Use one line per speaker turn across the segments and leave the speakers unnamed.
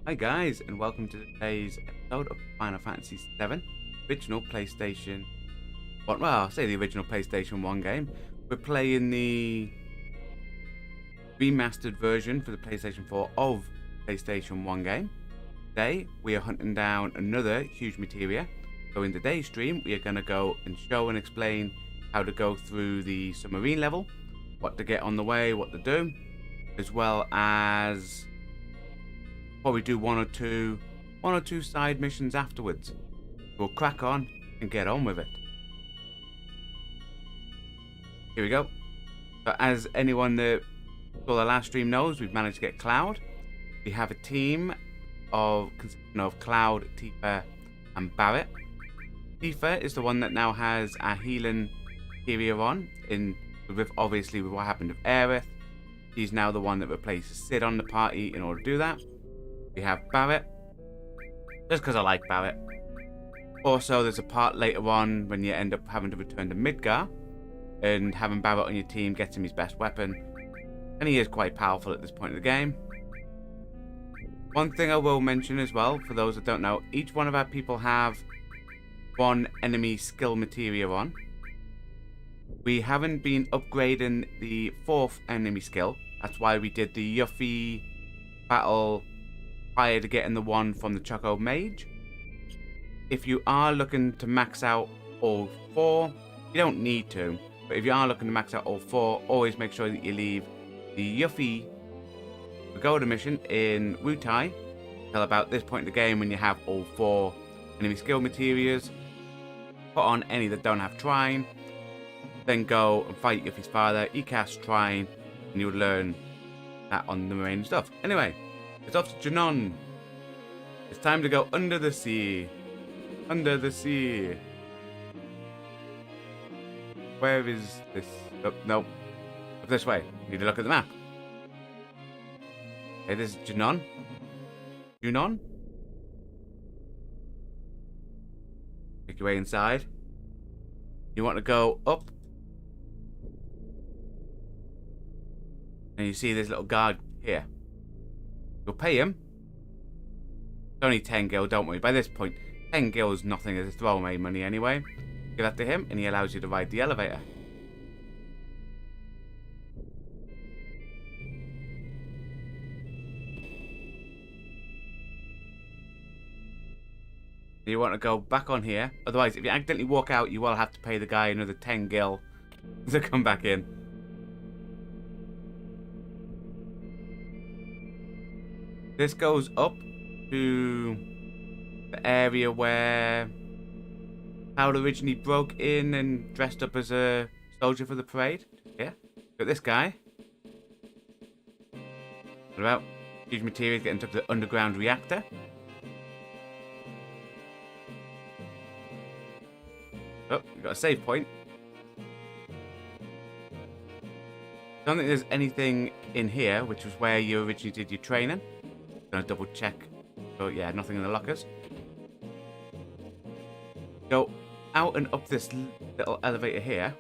Hi guys, and welcome to today's episode of Final Fantasy VII, original PlayStation 1. Well, I'll say the original PlayStation 1 game. We're playing the remastered version for the PlayStation 4 of PlayStation 1 game. Today, we are hunting down another huge materia. So in today's stream, we are going to go and show and explain how to go through the submarine level, what to get on the way, what to do, as well as probably do one or two side missions afterwards. We'll crack on and get on with it. Here we go. So as anyone that saw the last stream knows, we've managed to get Cloud. We have a team consisting of Cloud, Tifa, and Barret. Tifa is the one that now has our healing material on, obviously with what happened with Aerith. She's now the one that replaces Sid on the party in order to do that. We have Barret, just because I like Barret. Also, there's a part later on when you end up having to return to Midgar, and having Barret on your team gets him his best weapon, and he is quite powerful at this point of the game. One thing I will mention as well, for those that don't know, each one of our people have one enemy skill materia on. We haven't been upgrading the fourth enemy skill. That's why we did the Yuffie battle prior to getting the one from the Choco Mage. If you are looking to max out all four, you don't need to, but if you are looking to max out all four, always make sure that you leave the Yuffie Pagoda mission in Wutai till about this point in the game when you have all four enemy skill materials. Put on any that don't have Trine, then go and fight Yuffie's father. He casts Trine, and you'll learn that on the remaining stuff. Anyway, it's off to Junon. It's time to go under the sea. Under the sea. Where is this? Oh, no. Up this way. Need to look at the map. Okay, this is Junon. Junon? Make your way inside. You want to go up. And you see this little guard here. You'll pay him. It's only 10 gil, don't worry. By this point, 10 gil is nothing. It's throwaway money anyway. Give that to him, and he allows you to ride the elevator. You want to go back on here. Otherwise, if you accidentally walk out, you will have to pay the guy another 10 gil to come back in. This goes up to the area where Cloud originally broke in and dressed up as a soldier for the parade. Yeah. Got this guy. What about huge materials getting to the underground reactor? Oh, we've got a save point. Don't think there's anything in here, which was where you originally did your training. Gonna double check. Oh yeah, nothing in the lockers. Go out and up this little elevator here.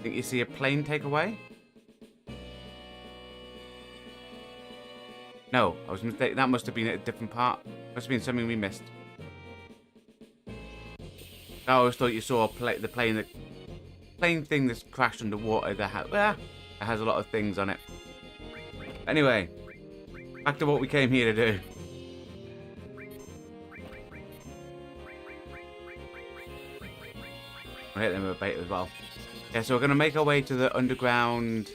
Think you see a plane takeaway? No, I was mistaken. That must have been at a different part. Must have been something we missed. I always thought you saw the plane thing that's crashed underwater that has a lot of things on it. Anyway, back to what we came here to do. I'll hit them with a bait as well. Yeah, so we're gonna make our way to the underground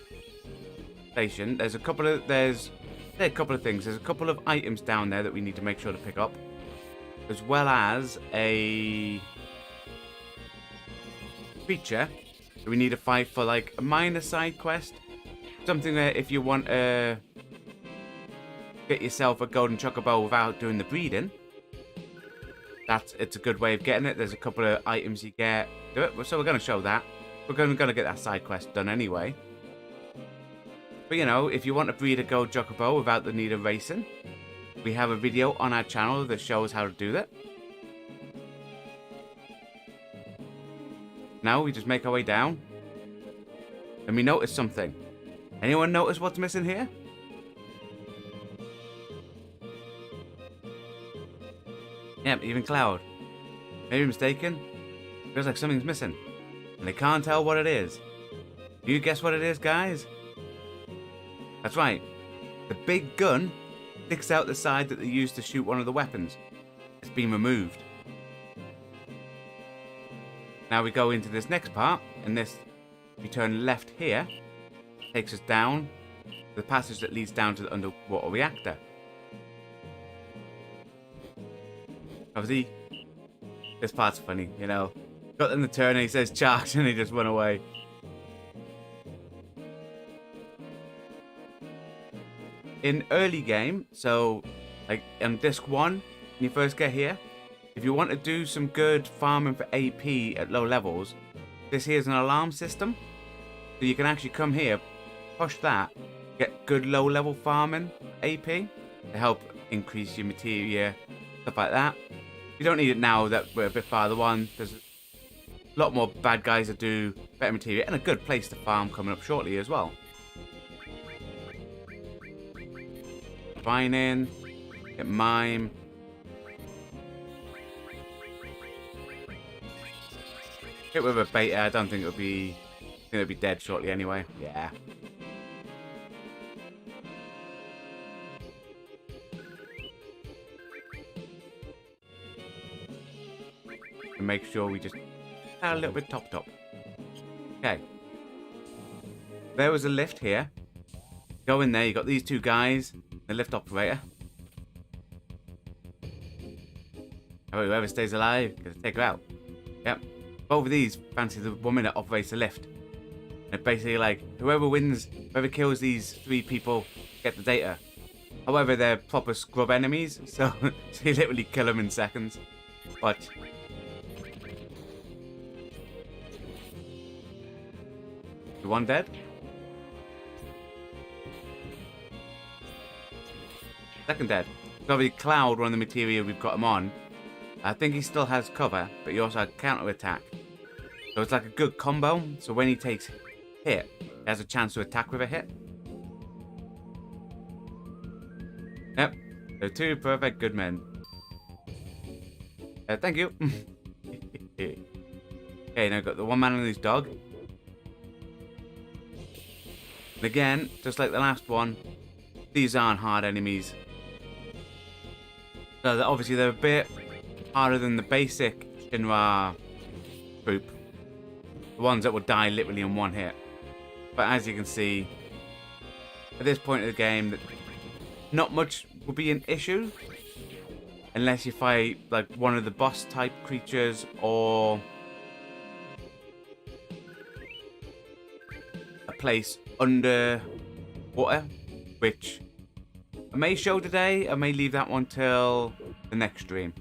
station. There's a couple of things. There's a couple of items down there that we need to make sure to pick up, as well as a creature that we need to fight for, like a minor side quest. Something that if you want to get yourself a golden chocobo without doing the breeding, it's a good way of getting it. There's a couple of items you get. Do it. So we're going to show that. We're going to get that side quest done anyway. But you know, if you want to breed a gold chocobo without the need of racing, we have a video on our channel that shows how to do that. Now we just make our way down, and we notice something. Anyone notice what's missing here? Yep, even Cloud. Maybe mistaken? Feels like something's missing. And they can't tell what it is. You guess what it is, guys? That's right. The big gun sticks out the side that they used to shoot one of the weapons. It's been removed. Now we go into this next part, and this, if you turn left here, takes us down the passage that leads down to the underwater reactor. Obviously, this part's funny, you know. Got them to turn and he says charge and he just run away. In early game, so like on disc 1, when you first get here, if you want to do some good farming for AP at low levels, this here is an alarm system. So you can actually come here, push that, get good low level farming AP to help increase your materia, stuff like that. You don't need it now that we're a bit farther on. There's a lot more bad guys that do better materia and a good place to farm coming up shortly as well. Mining, get mime. Hit with a beta. I don't think it'll be. I think it'll be dead shortly anyway. Yeah. And make sure we just add a little bit top. Okay. There was a lift here. Go in there. You got these two guys. The lift operator. Whoever stays alive, gonna take her out. Yep. Both of these fancy the woman that operates the lift. And basically like, whoever wins, whoever kills these 3 people, get the data. However, they're proper scrub enemies, so you literally kill them in seconds. But the one dead? Second dead. Probably Cloud, one of the materia we've got him on. I think he still has cover, but he also had counter attack. So it's like a good combo. So when he takes hit, he has a chance to attack with a hit. Yep. So 2 perfect good men. Thank you. Okay, now I've got the one man and his dog. And again, just like the last one, these aren't hard enemies. So obviously they're a bit harder than the basic Shinra group. The ones that will die literally in one hit. But as you can see, at this point of the game, not much will be an issue. Unless you fight like one of the boss type creatures or a place under water, which I may show today. I may leave that one till the next stream.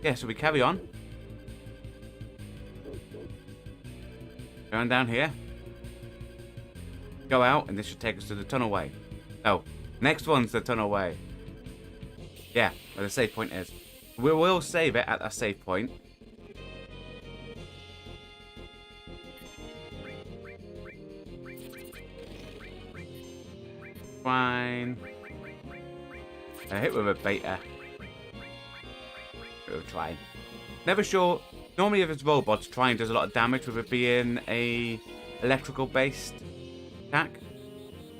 Yeah, so we carry on. Going down here. Go out, and this should take us to the tunnel way. Oh, next one's the tunnel way. Yeah, where the save point is. We will save it at that save point. Fine. I hit with a beta. We'll try. Never sure. Normally if it's robots, trying does a lot of damage with it being a electrical based attack.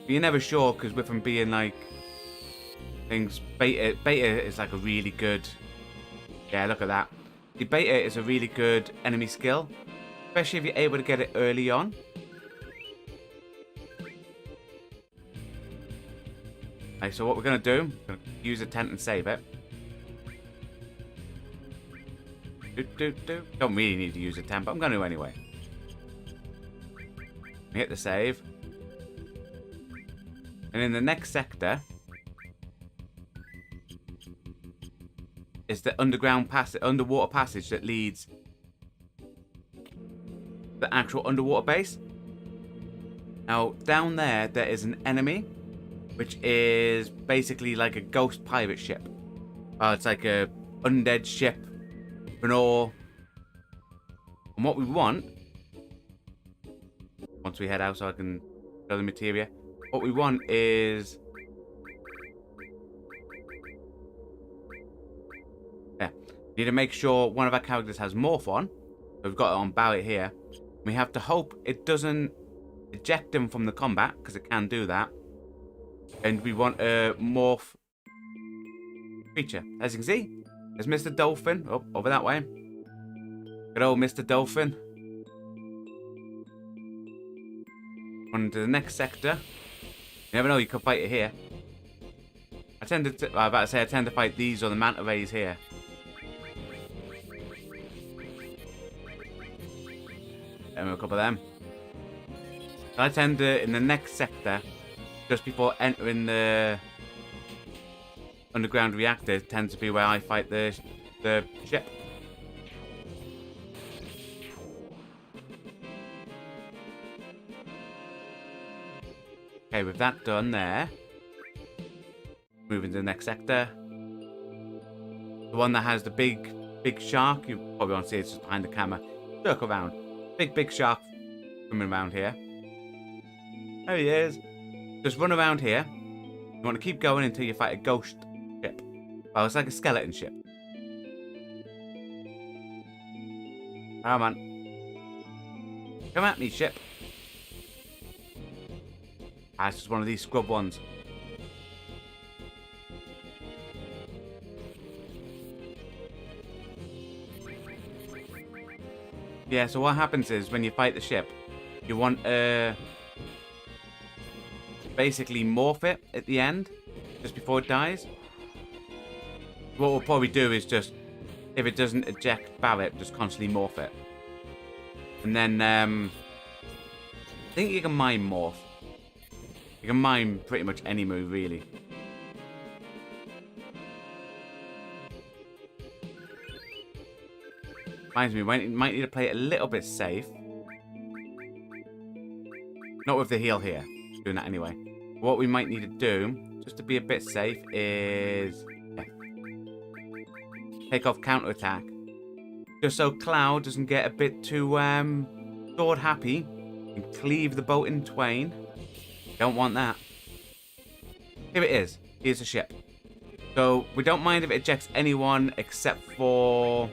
But you're never sure because with them being like things, beta is like a really good. Yeah, look at that. The beta is a really good enemy skill, especially if you're able to get it early on. Okay, so what we're gonna do? We're gonna use a tent and save it. Don't really need to use a tent, but I'm gonna anyway. Hit the save. And in the next sector is the underwater passage that leads the actual underwater base. Now, down there is an enemy, which is basically like a ghost pirate ship. It's like a undead ship, an ore. And what we want, once we head out so I can show the materia, what we want is, We need to make sure one of our characters has morph on. We've got it on Barrett here. We have to hope it doesn't eject him from the combat, because it can do that. And we want a morph creature. As you can see, there's Mr. Dolphin. Oh, over that way. Good old Mr. Dolphin. On to the next sector. You never know, you could fight it here. I tend to fight these or the manta rays here. And a couple of them. I tend to, in the next sector, just before entering the underground reactor, tends to be where I fight the ship. Okay, with that done there, moving to the next sector. The one that has the big shark. You probably won't see it, it's just behind the camera. Circle around. Big shark coming around here. There he is. Just run around here. You want to keep going until you fight a ghost ship. Well, it's like a skeleton ship. Come on. Come at me, ship. Ah, it's just one of these scrub ones. Yeah, so what happens is when you fight the ship, you want to basically morph it at the end, just before it dies. What we'll probably do is just, if it doesn't eject Barrett, just constantly morph it. And then, I think you can mime morph. You can mime pretty much any move, really. Reminds me, we might need to play it a little bit safe. Not with the heal here. Doing that anyway. What we might need to do, just to be a bit safe, is take off counterattack. Just so Cloud doesn't get a bit too sword happy and cleave the boat in twain. Don't want that. Here it is. Here's the ship. So we don't mind if it ejects anyone except for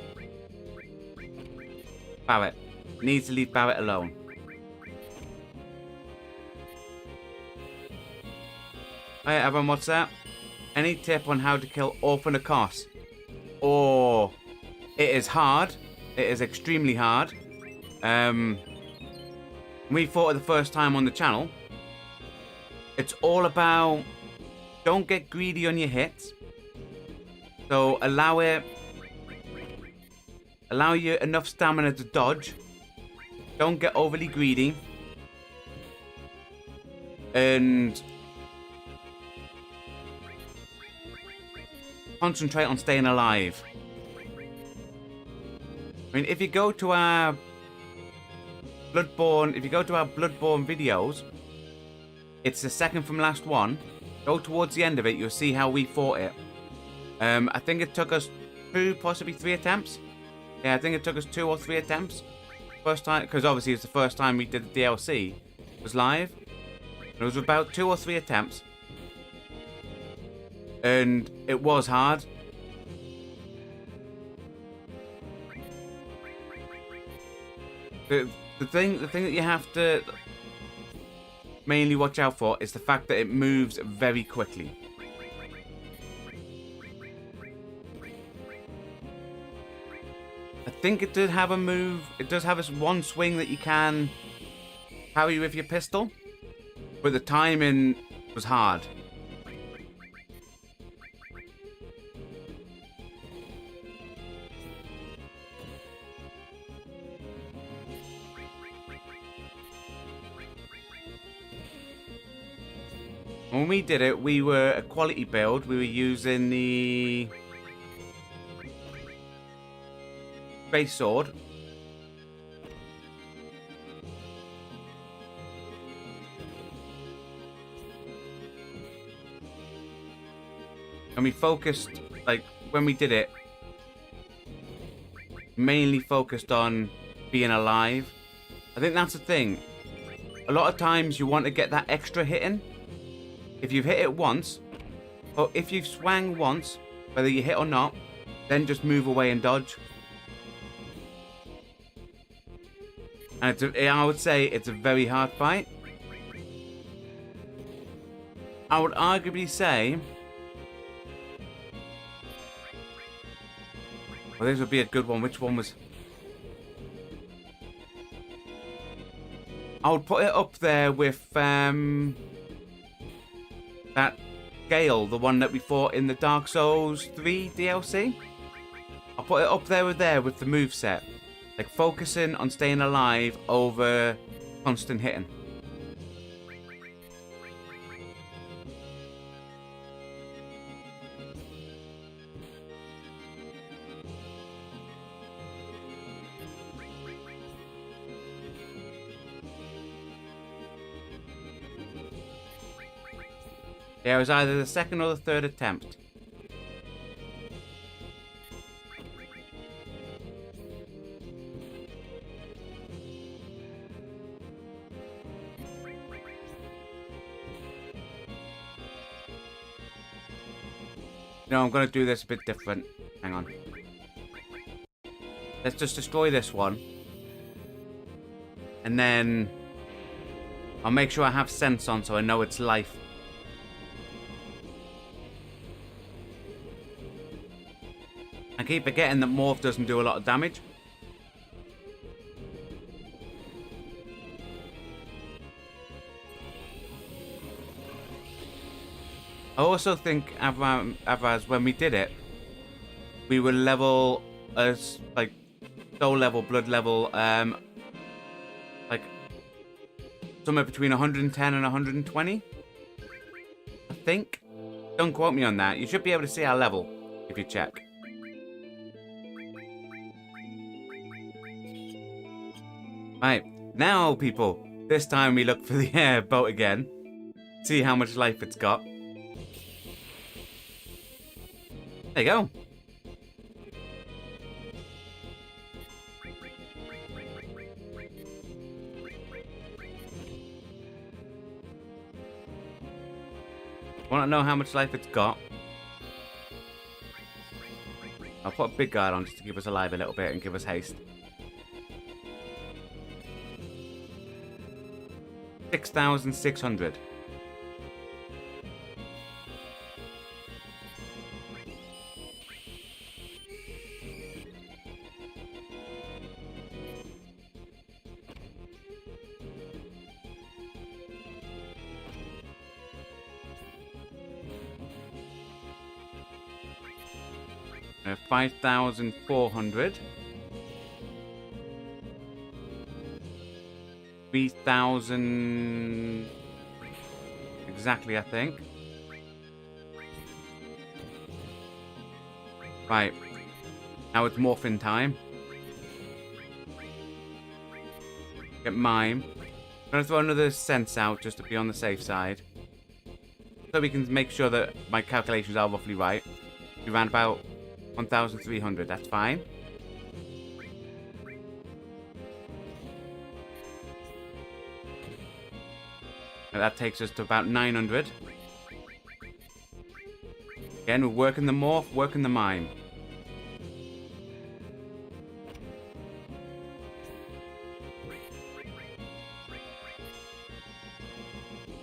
Barrett. Needs to leave Barrett alone. Hey everyone, what's that? Any tip on how to kill Orphan Akos? Oh, it is hard. It is extremely hard. We fought it the first time on the channel. It's all about don't get greedy on your hits. So allow you enough stamina to dodge. Don't get overly greedy. And concentrate on staying alive. I mean, if you go to our Bloodborne videos, it's the second from last one. Go towards the end of it, you'll see how we fought it. I think it took us 2, possibly 3 attempts. Yeah, I think it took us 2 or 3 attempts. First time, because obviously it's the first time we did the DLC. It was live. It was about 2 or 3 attempts. And it was hard. The thing that you have to mainly watch out for is the fact that it moves very quickly. I think it did have a move. It does have this one swing that you can parry with your pistol, but the timing was hard. When we did it, we were a quality build. We were using the base sword. And we focused, like, when we did it, mainly focused on being alive. I think that's the thing. A lot of times you want to get that extra hit in. If you've hit it once, or if you've swung once, whether you hit or not, then just move away and dodge. And I would say it's a very hard fight. I would arguably say... Well, this would be a good one. Which one was... I would put it up there with that Gale, the one that we fought in the Dark Souls 3 DLC. I'll put it up there with the moveset. Like focusing on staying alive over constant hitting. Yeah, it was either the second or the third attempt. No, I'm going to do this a bit different. Hang on. Let's just destroy this one. And then I'll make sure I have sense on so I know it's life. I keep forgetting that Morph doesn't do a lot of damage. I also think, Avaz, when we did it, we were level, like, soul level, blood level, like, somewhere between 110 and 120, I think. Don't quote me on that. You should be able to see our level if you check. Right, now, people, this time we look for the boat again. See how much life it's got. There you go. Want to know how much life it's got? I'll put a big guard on just to keep us alive a little bit and give us haste. 6,600. Uh, 5,400. 3,000 exactly, I think. Right. Now it's morphin time. Get mime. I'm gonna throw another sense out just to be on the safe side. So we can make sure that my calculations are roughly right. We ran about 1,300, that's fine. And that takes us to about 900. Again, we're working the morph, working the mime.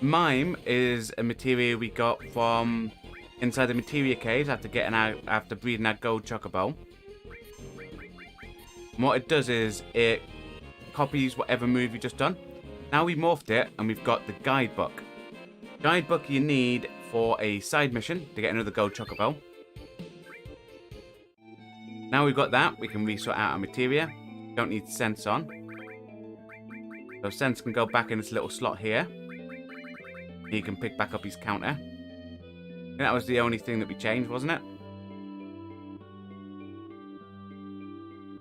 Mime is a material we got from inside the materia caves after breeding our gold chocobo. And what it does is it copies whatever move you just done. Now we morphed it and we've got the guidebook. Guidebook you need for a side mission to get another gold chocobo. Now we've got that, we can resort out our materia. Don't need sense on. So sense can go back in this little slot here. He can pick back up his counter. And that was the only thing that we changed, wasn't it?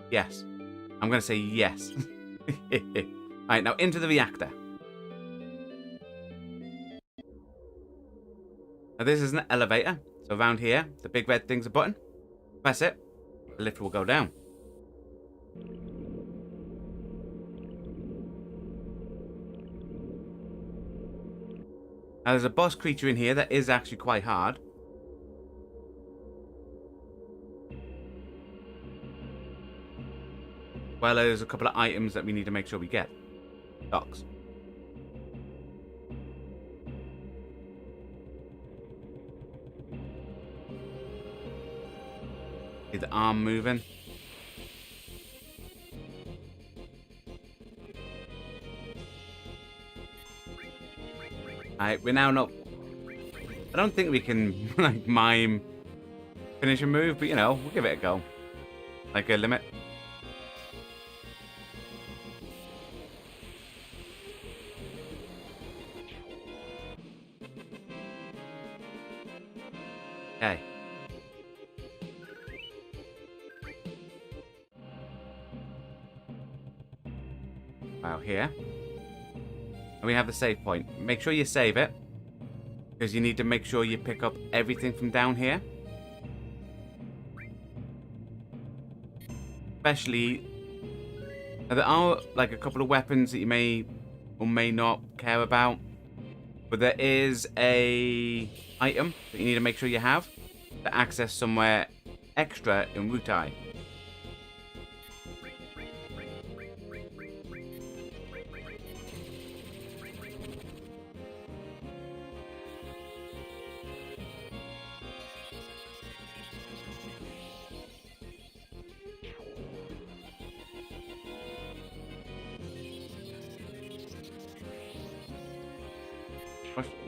Yes. I'm going to say yes. Alright, now into the reactor. Now this is an elevator. So around here, the big red thing's a button. Press it. The lift will go down. Now there's a boss creature in here that is actually quite hard. Well, there's a couple of items that we need to make sure we get. Docks. See the arm moving. Alright, we're now not... I don't think we can, like, mime finish a move, but, you know, we'll give it a go. Like a limit. Okay. Wow, here. And we have the save point. Make sure you save it, because you need to make sure you pick up everything from down here. Especially, there are like a couple of weapons that you may or may not care about, but there is a item that you need to make sure you have to access somewhere extra in Wutai.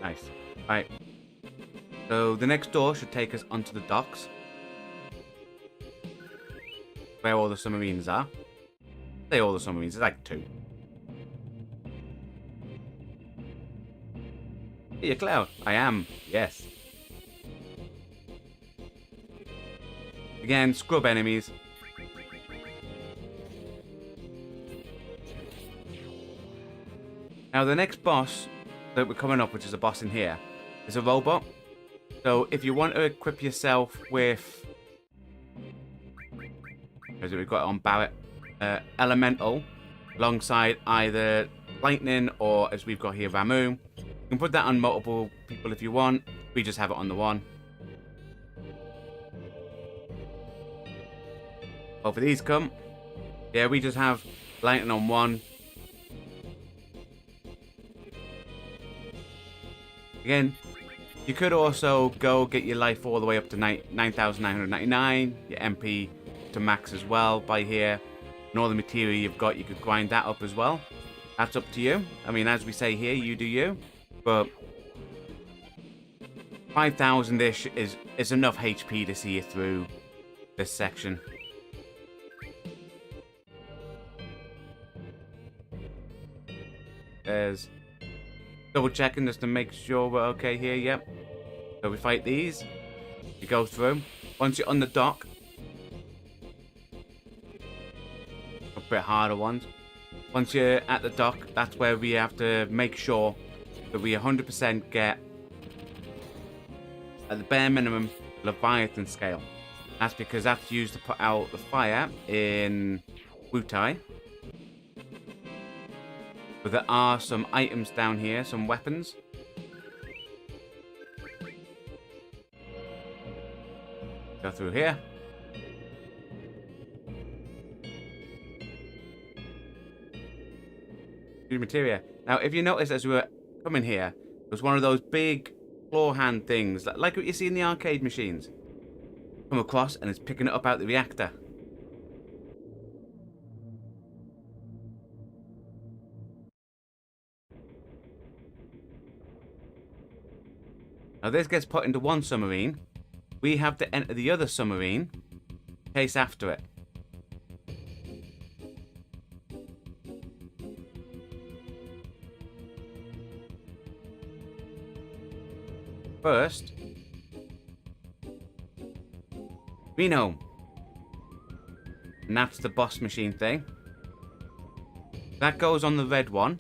Nice. Alright. So the next door should take us onto the docks, where all the submarines are. Say all the submarines, there's like 2. Hey, Cloud. I am. Yes. Again, scrub enemies. Now the next boss that we're coming up, which is a boss in here, is a robot. So if you want to equip yourself with, as we've got it on Barrett, elemental alongside either lightning or, as we've got here, Ramu, you can put that on multiple people if you want. We just have it on the one. Both of these come. Yeah, we just have lightning on one. Again, you could also go get your life all the way up to 9,999, your MP to max as well by here, and all the material you've got, you could grind that up as well. That's up to you. I mean, as we say here, you do you, but 5,000-ish is enough HP to see you through this section. There's double checking just to make sure we're okay here. Yep. So we fight these. You go through. Once you're on the dock, a bit harder ones. Once you're at the dock, that's where we have to make sure that we 100% get, at the bare minimum, Leviathan scale. That's because that's used to put out the fire in Wutai. But there are some items down here, some weapons. Go through here. Good materia. Now, if you notice as we were coming here, there was one of those big claw hand things, like what you see in the arcade machines. Come across and it's picking it up out the reactor. Now this gets put into one submarine. We have to enter the other submarine, chase after it. First, Reno. And that's the boss machine thing. That goes on the red one.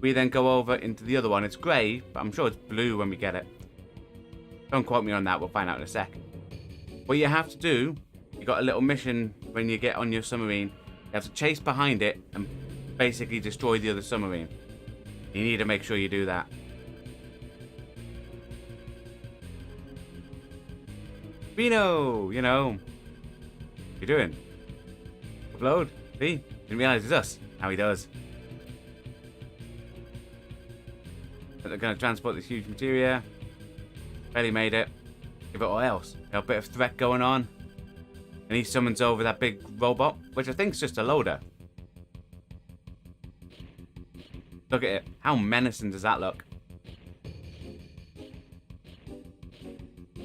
We then go over into the other one. It's grey, but I'm sure it's blue when we get it. Don't quote me on that, we'll find out in a sec. What you have to do, you got a little mission when you get on your submarine. You have to chase behind it and basically destroy the other submarine. You need to make sure you do that. Reno, you know. What you doing? Upload? See? Didn't realise it's us. Now he does. But they're going to transport this huge materia. Barely made it. Give it all else. A bit of threat going on. And he summons over that big robot, which I think is just a loader. Look at it. How menacing does that look?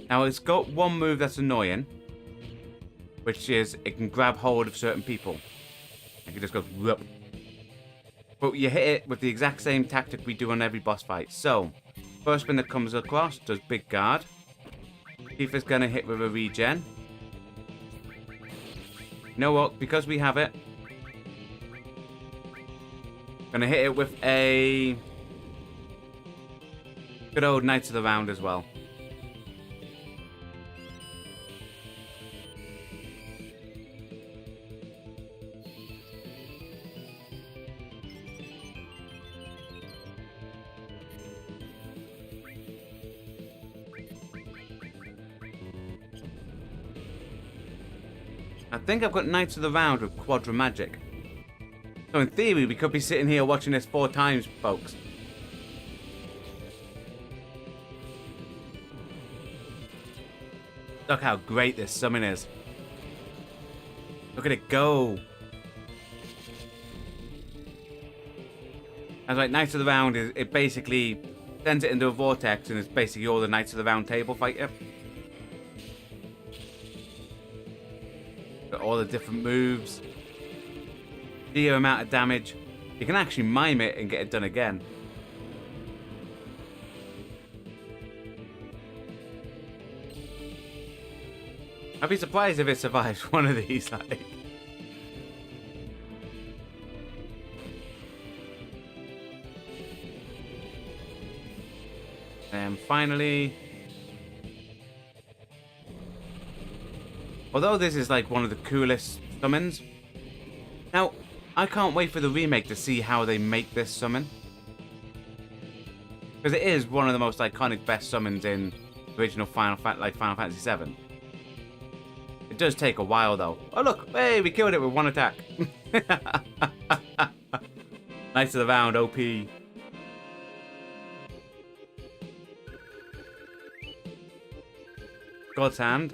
Now, it's got one move that's annoying, which is it can grab hold of certain people. It can just go whoop. But you hit it with the exact same tactic we do on every boss fight. So, first one that comes across does big guard. Tifa's going to hit with a regen. You know what? Because we have it, going to hit it with a good old Knights of the Round as well. I think I've got Knights of the Round with Quadra Magic. So in theory, we could be sitting here watching this 4 times, folks. Look how great this summon is. Look at it go. I was like, Knights of the Round, it basically sends it into a vortex and it's basically all the Knights of the Round table fight it. Got all the different moves. The amount of damage. You can actually mime it and get it done again. I'd be surprised if it survives one of these, like. And finally, although this is like one of the coolest summons, now I can't wait for the remake to see how they make this summon, because it is one of the most iconic best summons in original Final Fantasy VII. It does take a while though. Oh look, hey, we killed it with one attack. Knights of the Round, OP. God's Hand.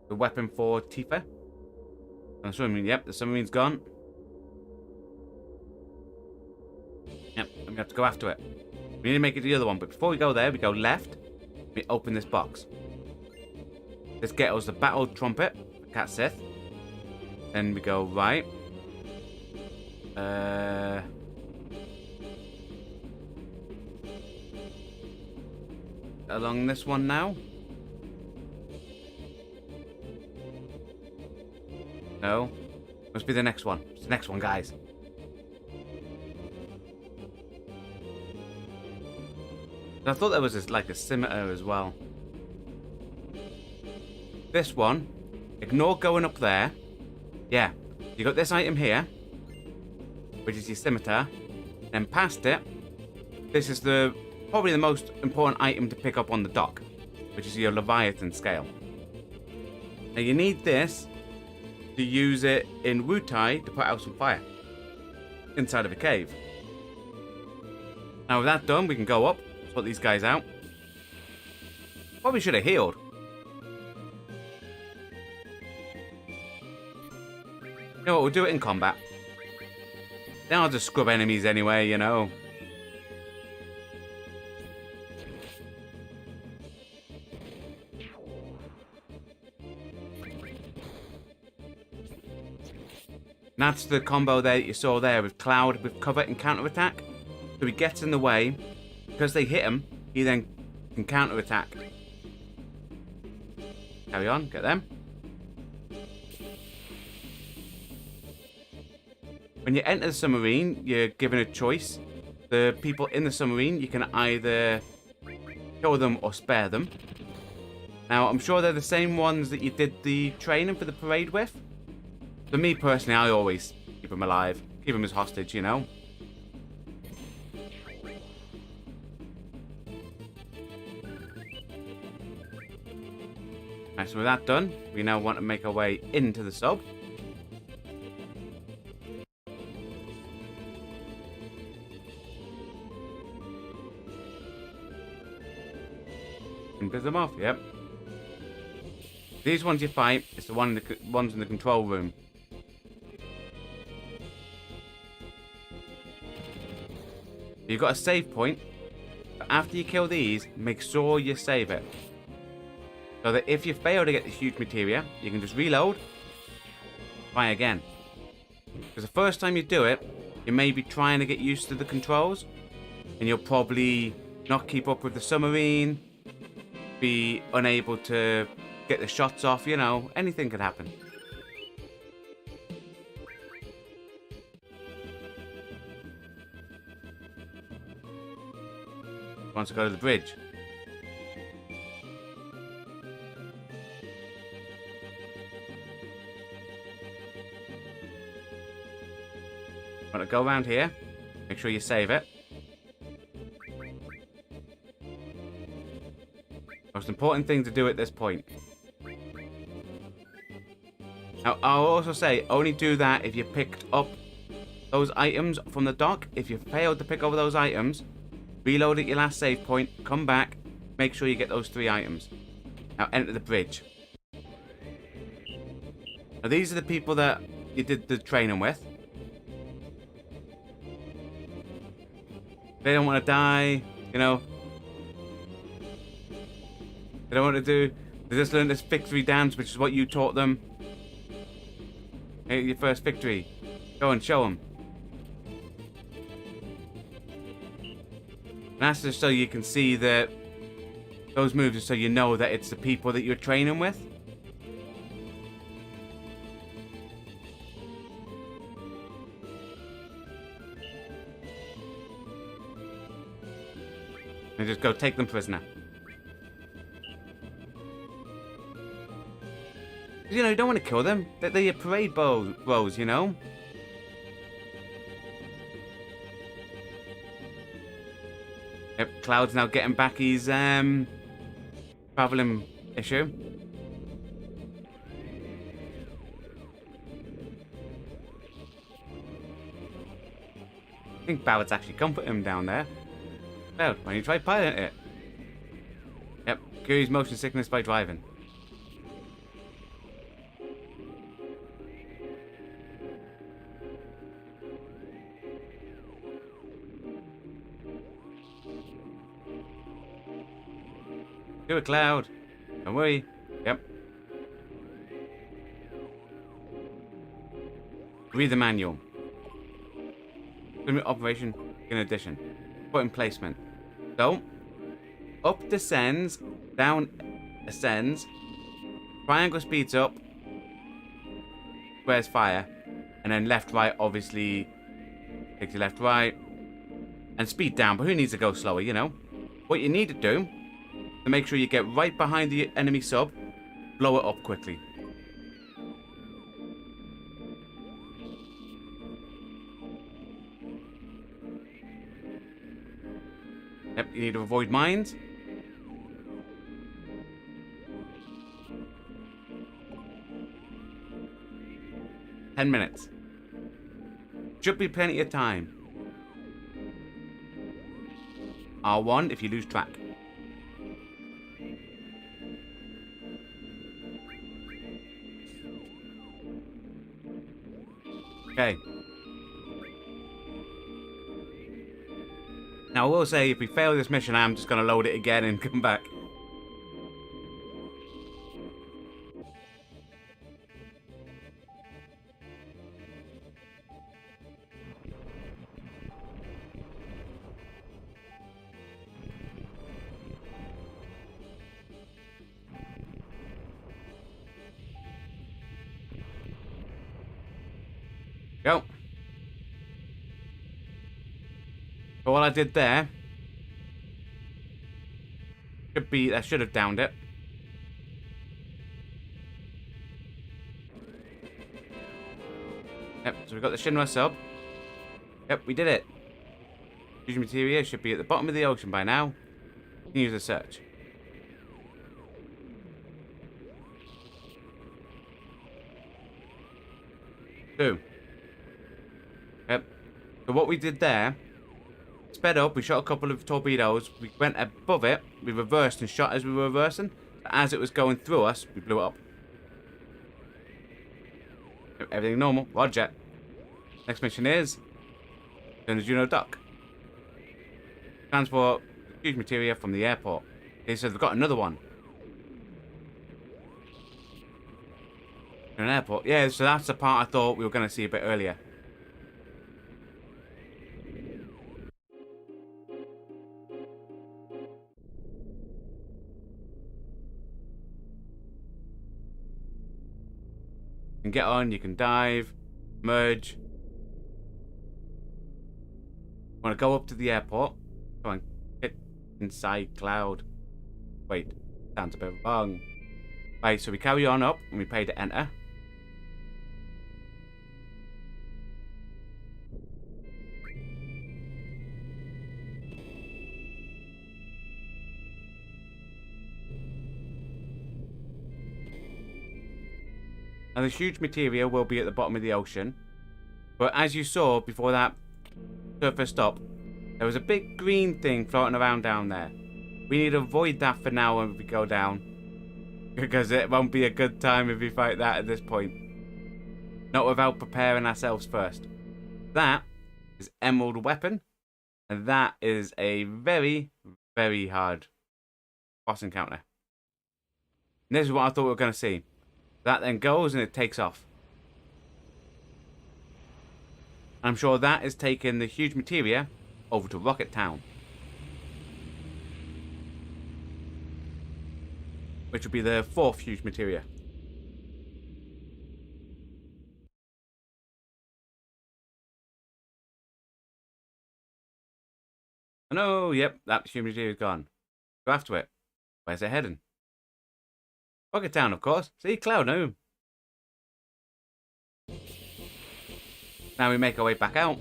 The weapon for Tifa. I'm assuming, yep, the submarine's gone. Yep, I'm gonna have to go after it. We need to make it the other one, but before we go there, we go left. We open this box. Let's get us the battle trumpet, Cat Sith. Then we go right. Along this one now. No. Must be the next one. It's the next one, guys. I thought there was this, like a scimitar as well. This one. Ignore going up there. Yeah. You got this item here, which is your scimitar. Then past it, this is probably the most important item to pick up on the dock, which is your Leviathan scale. Now you need this to use it in Wutai to put out some fire inside of a cave. Now with that done, we can go up, sort these guys out. Probably should have healed. You know what, we'll do it in combat. Then I'll just scrub enemies anyway, you know. And that's the combo there that you saw there with Cloud with cover and counter attack. So he gets in the way. Because they hit him, he then can counter attack. Carry on, get them. When you enter the submarine, you're given a choice. The people in the submarine, you can either kill them or spare them. Now, I'm sure they're the same ones that you did the training for the parade with. For me personally, I always keep them alive. Keep them as hostage, you know. Right, so with that done, we now want to make our way into the sub. And pick them off, yep. These ones you fight, it's the ones in the control room. You've got a save point, but after you kill these, make sure you save it. So that if you fail to get the huge materia, you can just reload, try again. Because the first time you do it, you may be trying to get used to the controls, and you'll probably not keep up with the submarine, be unable to get the shots off, you know, anything could happen. Wants to go to the bridge. Want to go around here, make sure you save it. Most important thing to do at this point. Now, I'll also say, only do that if you picked up those items from the dock. If you failed to pick up those items, reload at your last save point, come back, make sure you get those 3 items. Now, enter the bridge. Now, these are the people that you did the training with. They don't want to die, you know. They don't want to do... They just learned this victory dance, which is what you taught them. Hey, your first victory. Go and show them. And that's just so you can see that those moves are so you know that it's the people that you're training with. And just go take them prisoner. You know, you don't want to kill them. They're your parade bros, you know? Yep, Cloud's now getting back his traveling issue. I think Ballard's actually comforting him down there. Cloud, why don't you try piloting it? Yep, cures motion sickness by driving. Do it, Cloud. Don't worry. Yep. Read the manual. Operation in addition. Put in placement. So, up descends, down ascends, triangle speeds up, square's fire, and then left, right, obviously, takes you left, right, and speed down, but who needs to go slower, you know? What you need to do, to make sure you get right behind the enemy sub, blow it up quickly. Yep, you need to avoid mines. Ten minutes. Should be plenty of time. R1 if you lose track. Okay. Now, I will say, if we fail this mission, I'm just going to load it again and come back. Go. But what I did there should be, I should have downed it. Yep, so we've got the Shinra sub. Yep, we did it. Fusion materia should be at the bottom of the ocean by now. You can use a search. 2. Yep. So what we did there, sped up, we shot a couple of torpedoes, we went above it, we reversed and shot as we were reversing. As it was going through us, we blew it up. Everything normal. Roger. Next mission is turn the Juno Dock. Transport huge materia from the airport. Okay, so they've got another one. An airport. Yeah, so that's the part I thought we were going to see a bit earlier. You can get on, you can dive, merge. Want to go up to the airport? Come on, get inside Cloud. Wait, sounds a bit wrong. Right, so we carry on up and we pay to enter. Now the huge materia will be at the bottom of the ocean. But as you saw before that surface stop, there was a big green thing floating around down there. We need to avoid that for now when we go down. Because it won't be a good time if we fight that at this point. Not without preparing ourselves first. That is Emerald Weapon. And that is a very, very hard boss encounter. And this is what I thought we were going to see. That then goes and it takes off. I'm sure that is taking the huge materia over to Rocket Town. Which will be the 4th huge materia. And oh, yep, that huge materia is gone. Go after it. Where's it heading? Rocket Town, of course. See, Cloud, no. Now we make our way back out.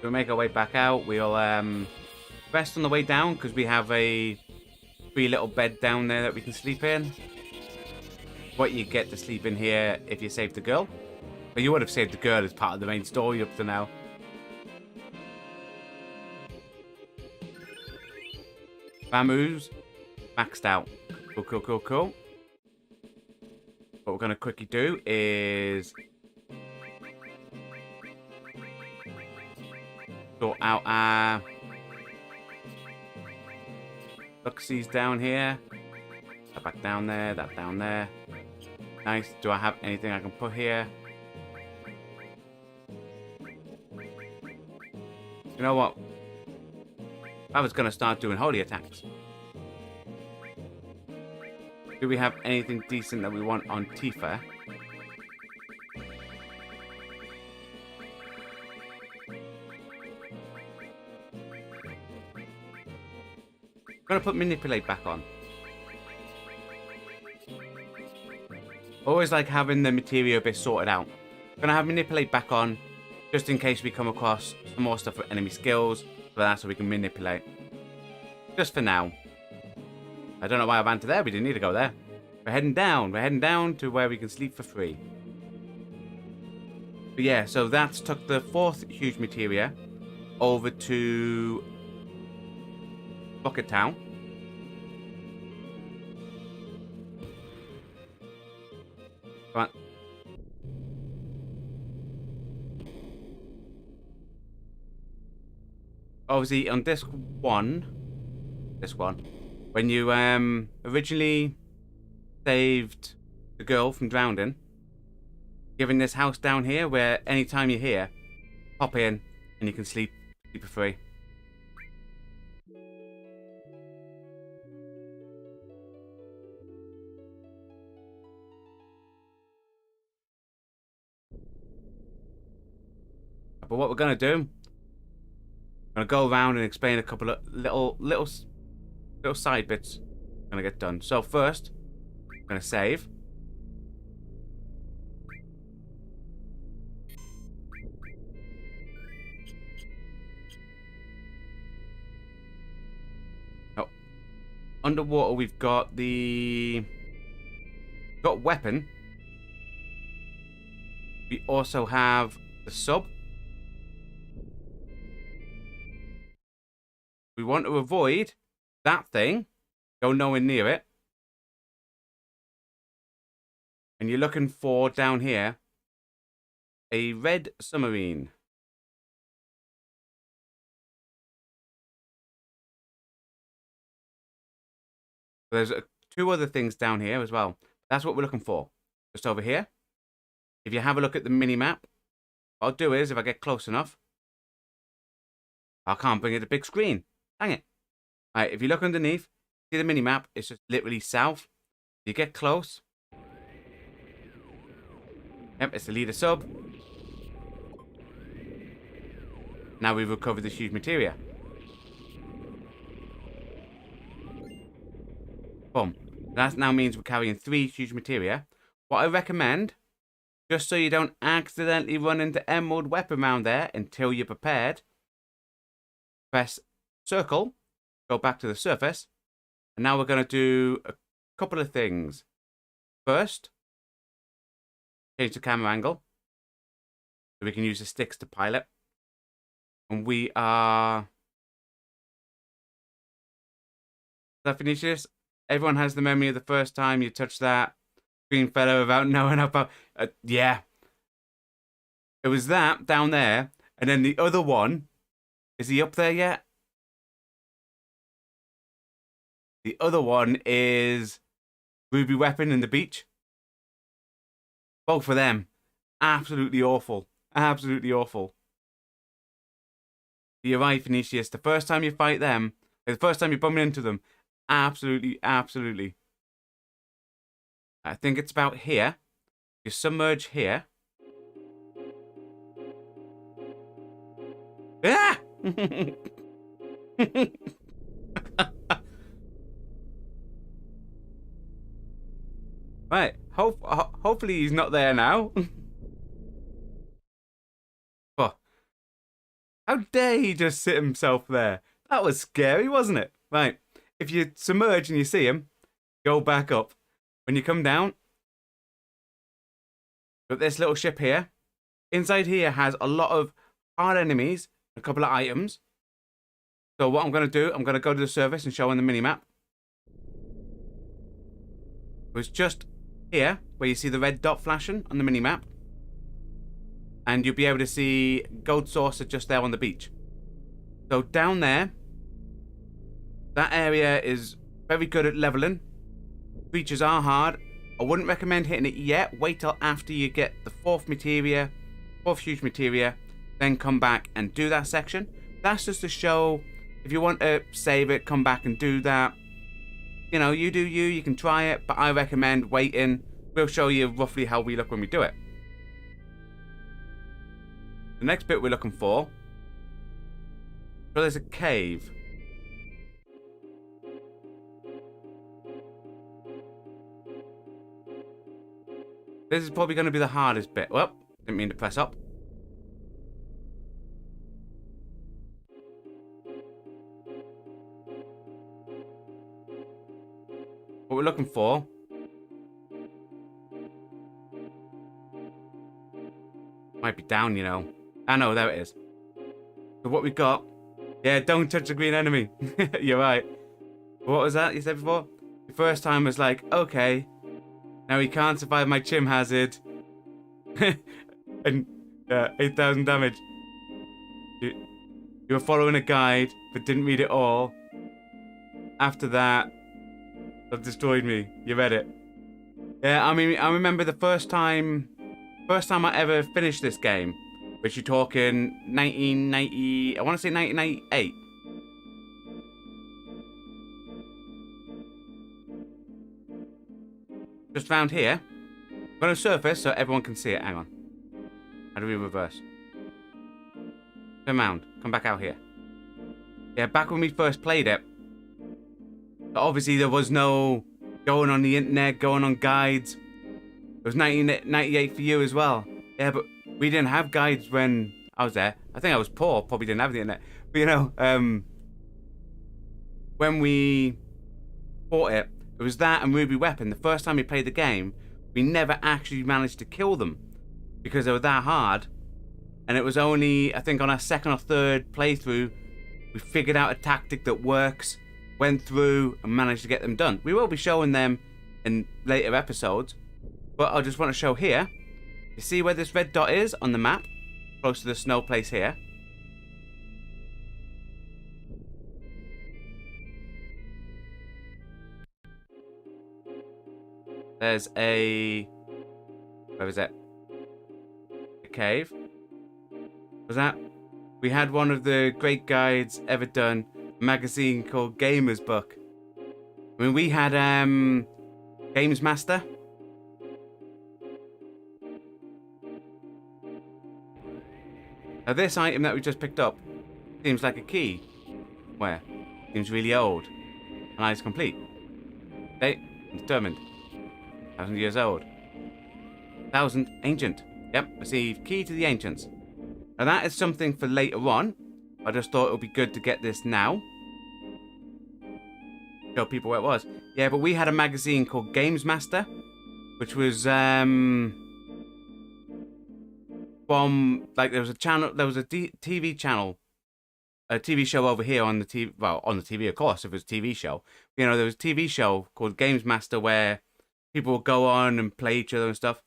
We make our way back out. We'll rest on the way down because we have a free little bed down there that we can sleep in. What you get to sleep in here if you save the girl. But you would have saved the girl as part of the main story up to now. Famu's maxed out. Cool, cool, cool, cool. What we're going to quickly do is sort out our Luxies down here. That back down there, that down there. Nice. Do I have anything I can put here? You know what? I was going to start doing holy attacks. Do we have anything decent that we want on Tifa? I'm going to put Manipulate back on. Always like having the material bit sorted out. I'm going to have Manipulate back on, just in case we come across some more stuff with enemy skills, so that's so we can manipulate. Just for now. I don't know why I ran to there, we didn't need to go there. We're heading down. We're heading down to where we can sleep for free. But yeah, so that's took the 4th huge materia over to Rocket Town. Come on. Obviously, on disc one, when you originally saved the girl from drowning, given this house down here where anytime you're here, pop in and you can sleep for free. But what we're gonna do, I'm gonna go around and explain a couple of little side bits. I'm gonna get done. So first, I'm gonna save. Underwater, we've got weapon. We also have the sub. We want to avoid that thing. Go nowhere near it. And you're looking for, down here, a red submarine. There's two other things down here as well. That's what we're looking for. Just over here. If you have a look at the mini-map, what I'll do is, if I get close enough, I can't bring it to big screen. Dang it. Alright, if you look underneath, see the mini-map, it's just literally south. You get close. Yep, it's the leader sub. Now we've recovered this huge materia. Boom. That now means we're carrying 3 huge materia. What I recommend, just so you don't accidentally run into emerald weapon around there until you're prepared, press circle, go back to the surface, and now we're going to do a couple of things. First, change the camera angle so we can use the sticks to pilot. And we are... Does that finish this? Everyone has the memory of the first time you touched that green fellow without knowing about... yeah. It was that down there. And then the other one... Is he up there yet? The other one is... Ruby Weapon in the beach. Both of them. Absolutely awful. Absolutely awful. You're right, Vinicius. The first time you fight them... The first time you're bumping into them... Absolutely, absolutely. I think it's about here. You submerge here. Ah! Right. Hopefully he's not there now. Oh. How dare he just sit himself there? That was scary, wasn't it? Right. If you submerge and you see him, go back up. When you come down, got this little ship here. Inside here has a lot of hard enemies, a couple of items. So what I'm going to do, I'm going to go to the surface and show on the minimap. It was just here where you see the red dot flashing on the minimap. And you'll be able to see gold saucer just there on the beach. So down there, that area is very good at leveling. Creatures are hard. I wouldn't recommend hitting it yet. Wait till after you get the fourth huge materia, then come back and do that section. That's just to show, if you want to save it, come back and do that. You know, you do you can try it, but I recommend waiting. We'll show you roughly how we look when we do it. The next bit we're looking for, so there's a cave. This is probably going to be the hardest bit. Well, didn't mean to press up. What we're looking for might be down, you know. I know, there it is. So what we got... Yeah, don't touch the green enemy. You're right. What was that you said before? The first time was like, okay... Now he can't survive my chim hazard. And 8,000 damage. You were following a guide, but didn't read it all. After that, they've destroyed me. You read it. Yeah, I mean, I remember the first time I ever finished this game, which you're talking 1990, I want to say 1998. Just found here. I'm going to surface so everyone can see it. Hang on. How do we reverse? Turn around. Come back out here. Yeah, back when we first played it, obviously there was no going on the internet, going on guides. It was 1998 for you as well. Yeah, but we didn't have guides when I was there. I think I was poor. Probably didn't have the internet. But you know, when we fought it. It was that and Ruby Weapon. The first time we played the game, we never actually managed to kill them because they were that hard. And it was only, I think, on our second or third playthrough, we figured out a tactic that works, went through, and managed to get them done. We will be showing them in later episodes, but I just want to show here. You see where this red dot is on the map? Close to the snow place here. There's a... where was it? A cave. Was that? We had one of the great guides ever done, a magazine called Gamer's Book. I mean, we had Games Master. Now this item that we just picked up seems like a key. Where? Seems really old. And it's complete. Okay, determined. 1,000 years old. 1,000 ancient. Yep, receive key to the ancients. Now that is something for later on. I just thought it would be good to get this now. Show people where it was. Yeah, but we had a magazine called Games Master, which was from, like, there was a channel, there was a TV channel, a TV show over here on the TV, well, on the TV, of course, if it was a TV show. You know, there was a TV show called Games Master where people would go on and play each other and stuff.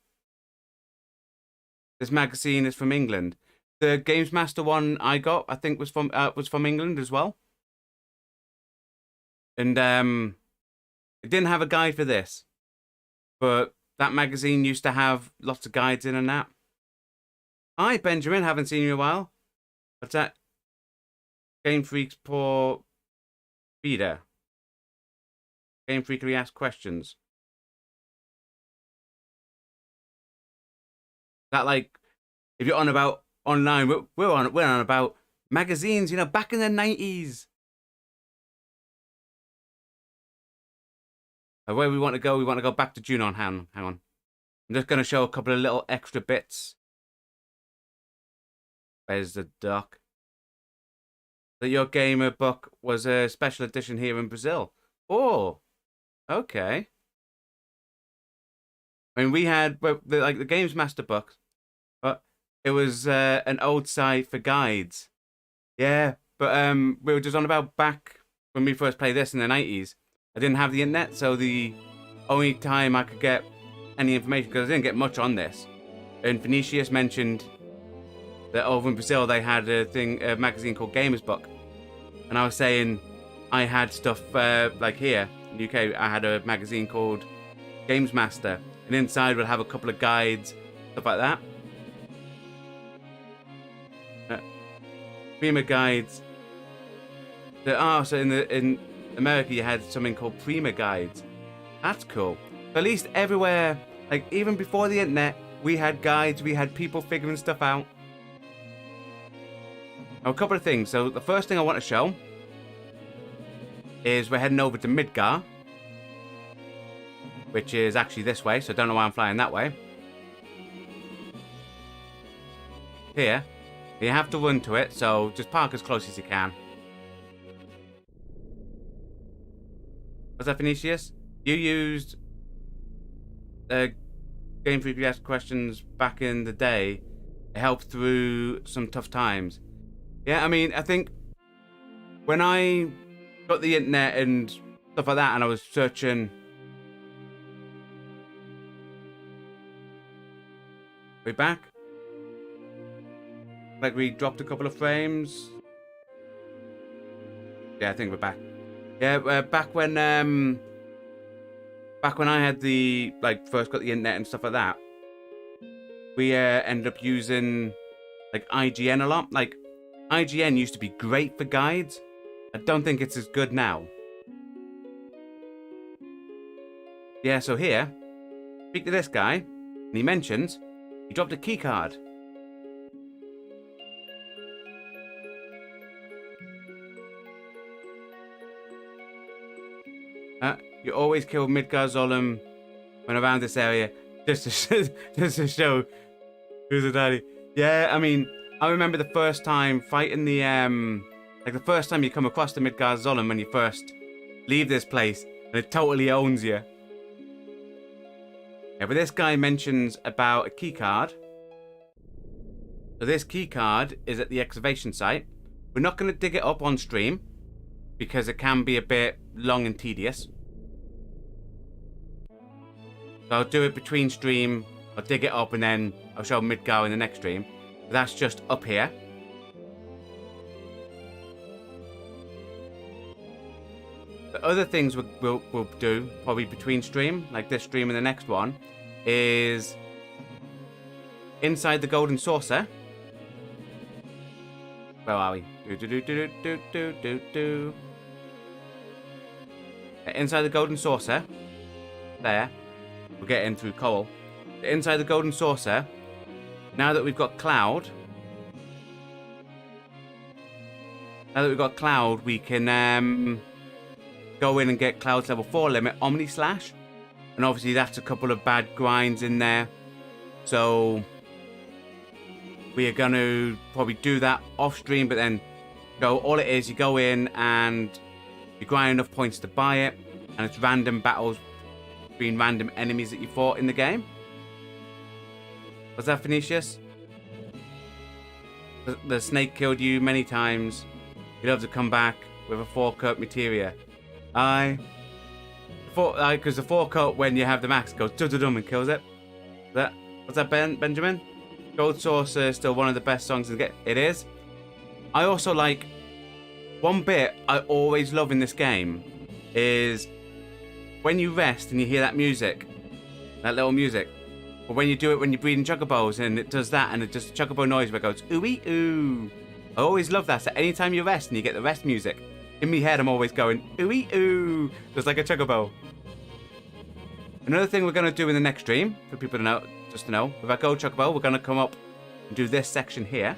This magazine is from England. The Games Master one I got, I think, was from England as well. And it didn't have a guide for this, but that magazine used to have lots of guides in and that. Hi, Benjamin. Haven't seen you in a while. What's that? Game Freak's poor feeder. Game Freakly ask questions. That, like, if you're on about online, we're on about magazines, you know, back in the 90s. Where we want to go back to Junon. Hang on. I'm just going to show a couple of little extra bits. Where's the doc? That your gamer book was a special edition here in Brazil. Oh, okay. I mean, we had the Games Master books, but it was an old site for guides. Yeah, but we were just on about back when we first played this in the 90s. I didn't have the internet, so the only time I could get any information, because I didn't get much on this. And Vinicius mentioned that over in Brazil they had a magazine called Gamer's Book, and I was saying I had stuff like here in the UK. I had a magazine called Games Master, and inside would have a couple of guides, stuff like that. Prima guides. So in America you had something called Prima guides. That's cool. But at least everywhere, like even before the internet, we had guides. We had people figuring stuff out. Now, a couple of things. So the first thing I want to show is we're heading over to Midgar, which is actually this way, so I don't know why I'm flying that way. Here, you have to run to it, so just park as close as you can. Was that Vinicius? You used Game Freak ask questions back in the day. It helped through some tough times. Yeah, I mean, I think when I got the internet and stuff like that, and I was searching. We back? Like we dropped a couple of frames. Yeah, I think we're back. Yeah, back when I had the first got the internet and stuff like that, we ended up using like IGN a lot. Like IGN used to be great for guides. I don't think it's as good now. Yeah, so here, speak to this guy, and he mentions he dropped a key card. You always kill Midgar Zolom when around this area, just to show who's a daddy. Yeah, I mean, I remember the first time fighting the the first time you come across the Midgar Zolom when you first leave this place, And it totally owns you. Yeah, but this guy mentions about a key card. So this key card is at the excavation site. We're not going to dig it up on stream because it can be a bit long and tedious. So I'll do it between stream. I'll dig it up and then I'll show Midgar in the next stream. But that's just up here. The other things we'll do probably between stream, like this stream and the next one, is inside the golden saucer. Where are we? Inside the golden saucer. There. We'll get in through coal. Inside the golden saucer. Now that we've got Cloud. We can go in and get Cloud's level 4 limit Omni Slash. And obviously that's a couple of bad grinds in there. So we are going to probably do that off stream, but then all it is, you go in and you grind enough points to buy it, and it's random battles between random enemies that you fought in the game. Was that Phoenicius? The snake killed you many times. You'd love to come back with a 4-cut materia. Because the 4-cut, when you have the max, goes dum and kills it. What's that, Benjamin? Gold Saucer is still one of the best songs in the game. It is. I also like, one bit I always love in this game is when you rest and you hear that music, that little music. Or when you do it when you're breeding chocobos and it does that and it does the chocobo noise where it goes ooey ooh. I always love that. So anytime you rest and you get the rest music, in my head I'm always going ooey ooh, just like a chocobo. Another thing we're going to do in the next stream, for people to know, just to know, with our gold chocobo, we're going to come up and do this section here.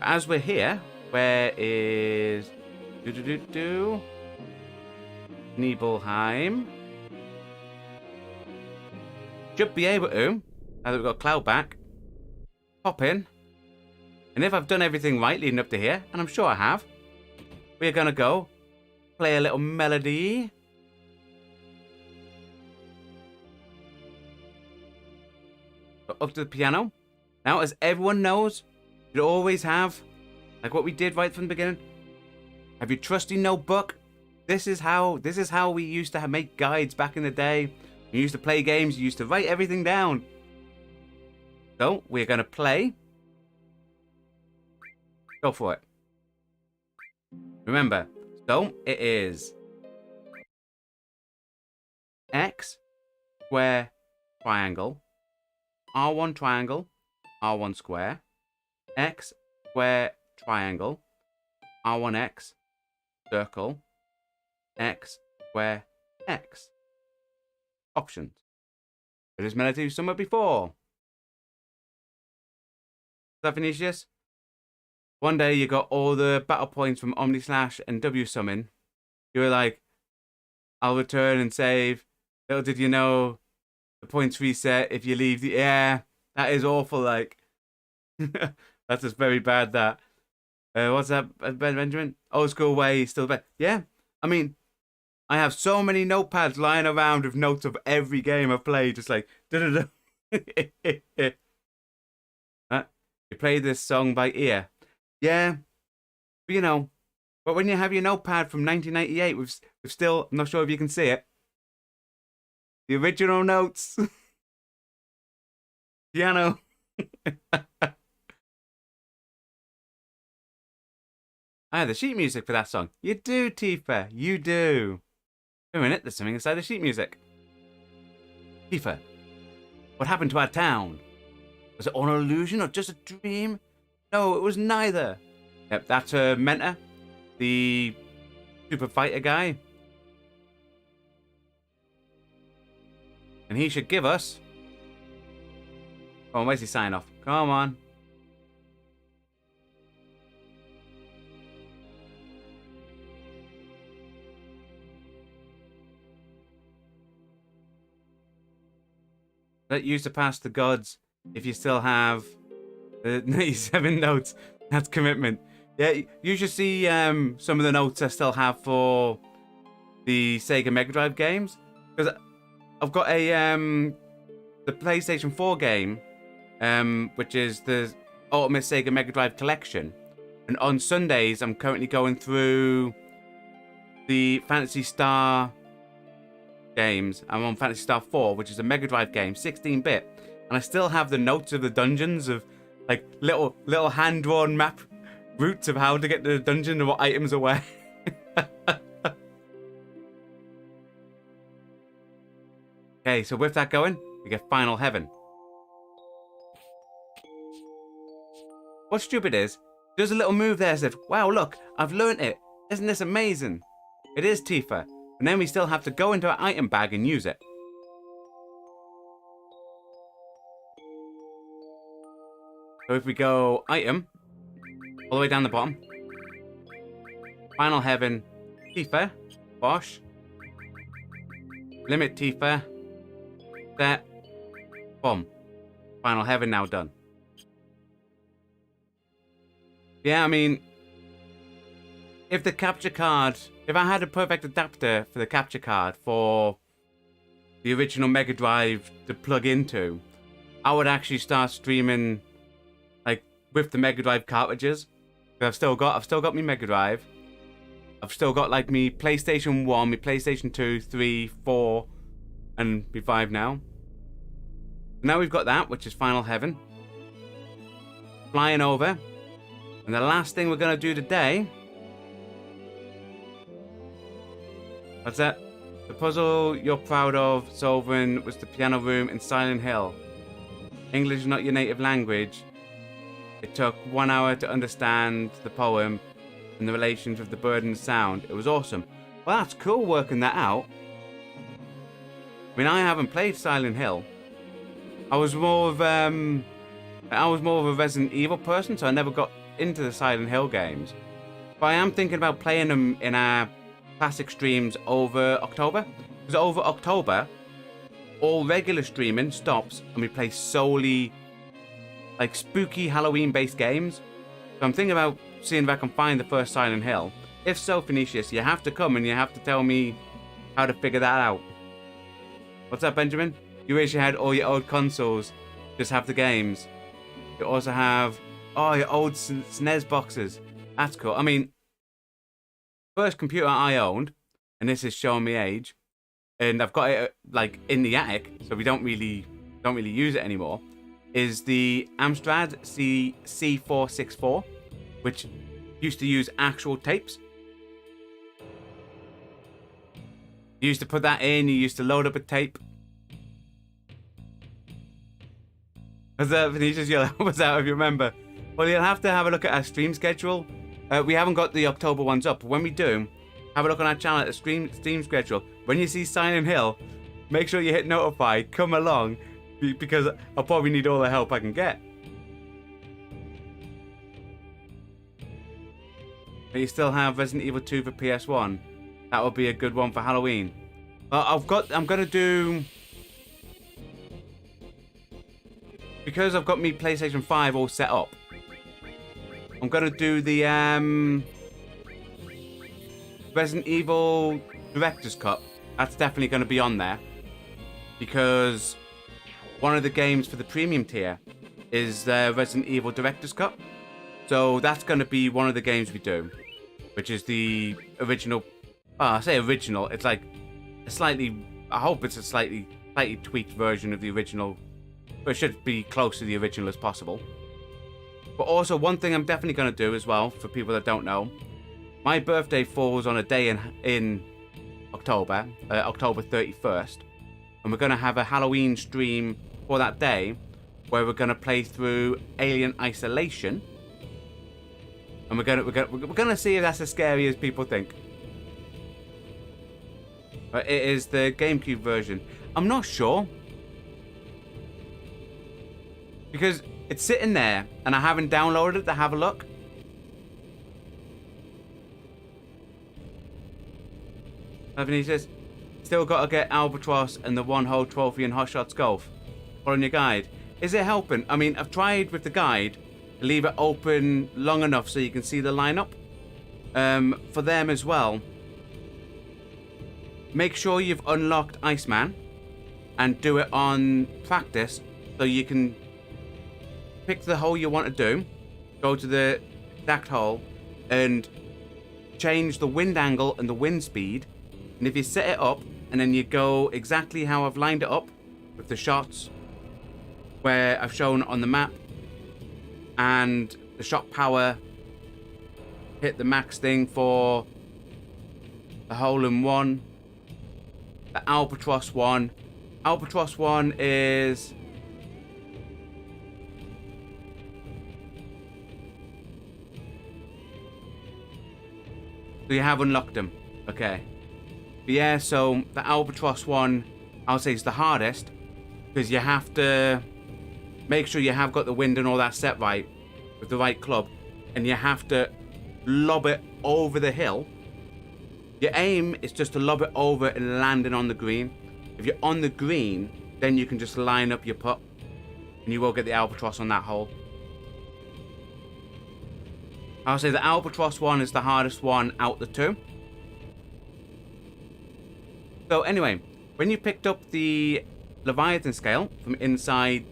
As we're here, where is Nibelheim? Should be able to, now that we've got Cloud back, pop in. And if I've done everything right leading up to here, and I'm sure I have, we're going to go play a little melody. Up to the piano. Now, as everyone knows, you always have, like what we did right from the beginning, have your trusty notebook. This is how we used to make guides back in the day. We used to play games, you used to write everything down. So, we're going to play. Go for it. Remember, so it is X, square, triangle, R1 triangle, R1 square, X, square, triangle, R1X, circle, X, square, X. Options. It is melody somewhere before. Is that Vinicius? One day you got all the battle points from Omni Slash and W Summon. You were like, I'll return and save. Little did you know, the points reset if you leave the... Yeah, that is awful, like. That's just very bad, that. What's that, Benjamin? Old school way, still bad. Yeah, I mean, I have so many notepads lying around with notes of every game I've played, just like, da-da-da. You play this song by ear. Yeah, but you know, but when you have your notepad from 1998 with still, I'm not sure if you can see it, the original notes, piano. I have the sheet music for that song. You do, Tifa, you do. Wait a minute, there's something inside the sheet music. Tifa, what happened to our town? Was it all an illusion or just a dream? No, it was neither. Yep, that's Menta, the super fighter guy. And he should give us... Oh, where's he sign off? Come on. Let you surpass the gods if you still have the 97 notes. That's commitment. Yeah, you should see some of the notes I still have for the Sega Mega Drive games. Because I've got a the PlayStation 4 game, which is the Ultimate Sega Mega Drive Collection. And on Sundays, I'm currently going through the Phantasy Star games. I'm on Phantasy Star 4, which is a Mega Drive game, 16-bit. And I still have the notes of the dungeons of like little hand-drawn map routes of how to get to the dungeon and what items are where. Okay, so with that going, we get Final Heaven. What's stupid is, there's a little move there that said, wow, look, I've learnt it. Isn't this amazing? It is Tifa. And then we still have to go into our item bag and use it. So if we go item, all the way down the bottom. Final Heaven, Tifa, Bosch. Limit Tifa. Set. Boom. Final Heaven now done. Yeah, I mean, if the capture card, if I had a perfect adapter for the capture card for the original Mega Drive to plug into, I would actually start streaming like with the Mega Drive cartridges. I've still got my Mega Drive. I've still got like me PlayStation 1, my PlayStation 2, 3, 4, and my 5 now. Now we've got that, which is Final Heaven. Flying over. And the last thing we're going to do today... What's that? The puzzle you're proud of solving was the piano room in Silent Hill. English is not your native language. It took 1 hour to understand the poem and the relations of the bird and the sound. It was awesome. Well, that's cool working that out. I mean, I haven't played Silent Hill. I was more of a Resident Evil person, so I never got into the Silent Hill games. But I am thinking about playing them in our classic streams over October. Because over October, all regular streaming stops and we play solely like spooky Halloween-based games. So I'm thinking about seeing if I can find the first Silent Hill. If so, Phoenicius, you have to come and you have to tell me how to figure that out. What's up, Benjamin? You wish you had all your old consoles, just have the games. You also have, oh, your old SNES boxes. That's cool. I mean, first computer I owned, and this is showing me age, and I've got it like in the attic, so we don't really use it anymore, is the Amstrad C464, which used to use actual tapes. You used to put that in, you used to load up a tape. Was that Venetia's yellow? Was that if you remember? Well, you'll have to have a look at our stream schedule. We haven't got the October ones up. When we do, have a look on our channel at the stream schedule. When you see Silent Hill, make sure you hit notify. Come along, because I'll probably need all the help I can get. But you still have Resident Evil 2 for PS1. That would be a good one for Halloween. I'm gonna do, because I've got me PlayStation 5 all set up. I'm gonna do the Resident Evil Director's Cut. That's definitely gonna be on there, because one of the games for the premium tier is the Resident Evil Director's Cut. So that's gonna be one of the games we do, which is the original. I say original. It's like a slightly. I hope it's a slightly tweaked version of the original, but it should be close to the original as possible. But also, one thing I'm definitely going to do as well, for people that don't know, my birthday falls on a day in October, October 31st, and we're going to have a Halloween stream for that day, where we're going to play through Alien Isolation, and we're going to see if that's as scary as people think. But it is the GameCube version. I'm not sure, because it's sitting there, and I haven't downloaded it to have a look. He says, still got to get Albatross and the one-hole trophy in Hot Shots Golf. Following your guide. Is it helping? I mean, I've tried with the guide, leave it open long enough so you can see the lineup. For them as well, make sure you've unlocked Iceman and do it on practice so you can pick the hole you want to do, go to the exact hole and change the wind angle and the wind speed. And if you set it up and then you go exactly how I've lined it up with the shots where I've shown on the map, and the shot power hit the max thing for the hole-in-one, the albatross one. Albatross one is so you have unlocked them, okay? But yeah, so the albatross one I'll say is the hardest because you have to make sure you have got the wind and all that set right with the right club, and you have to lob it over the hill. Your aim is just to lob it over and landing on the green. If you're on the green, then you can just line up your putt and you will get the albatross on that hole. I'll say the albatross one is the hardest one out the two. So anyway, when you picked up the Leviathan scale from inside